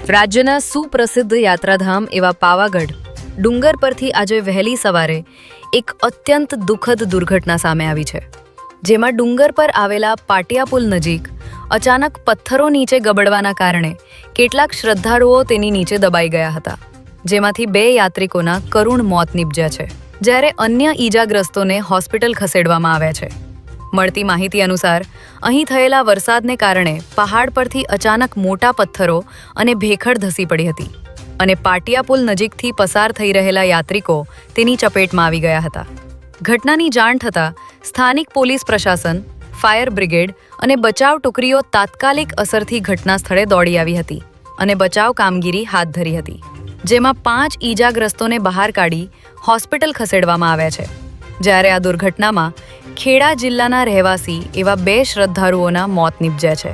રાજ્યના સુપ્રસિદ્ધ યાત્રાધામ એવા પાવાગઢ ડુંગર પરથી આજે વહેલી સવારે એક અત્યંત દુઃખદ દુર્ઘટના સામે આવી છે, જેમાં ડુંગર પર આવેલા પાટિયા પુલ નજીક અચાનક પથ્થરો નીચે ગબડવાના કારણે કેટલાક શ્રદ્ધાળુઓ તેની નીચે દબાઈ ગયા હતા, જેમાંથી 2 યાત્રિકોના કરુણ મોત નીપજ્યા છે, જ્યારે અન્ય ઈજાગ્રસ્તોને હોસ્પિટલ ખસેડવામાં આવ્યા છે। મળતી માહિતી અનુસાર અહીં થયેલા વરસાદને કારણે પહાડ પરથી અચાનક મોટા પથ્થરો અને ભેખડ ધસી પડી હતી અને પાટિયા પુલ નજીકથી પસાર થઈ રહેલા યાત્રિકો તેની ચપેટમાં આવી ગયા હતા। ઘટનાની જાણ થતાં સ્થાનિક પોલીસ પ્રશાસન, ફાયર બ્રિગેડ અને બચાવ ટુકડીઓ તાત્કાલિક અસરથી ઘટના સ્થળે દોડી આવી હતી અને બચાવ કામગીરી હાથ ધરી હતી, જેમાં 5 ઈજાગ્રસ્તોને બહાર કાઢી હોસ્પિટલ ખસેડવામાં આવ્યા છે, જ્યારે આ દુર્ઘટનામાં ખેડા જિલ્લાના રહેવાસી એવા 2 શ્રદ્ધાળુઓના મોત નીપજ્યા છે।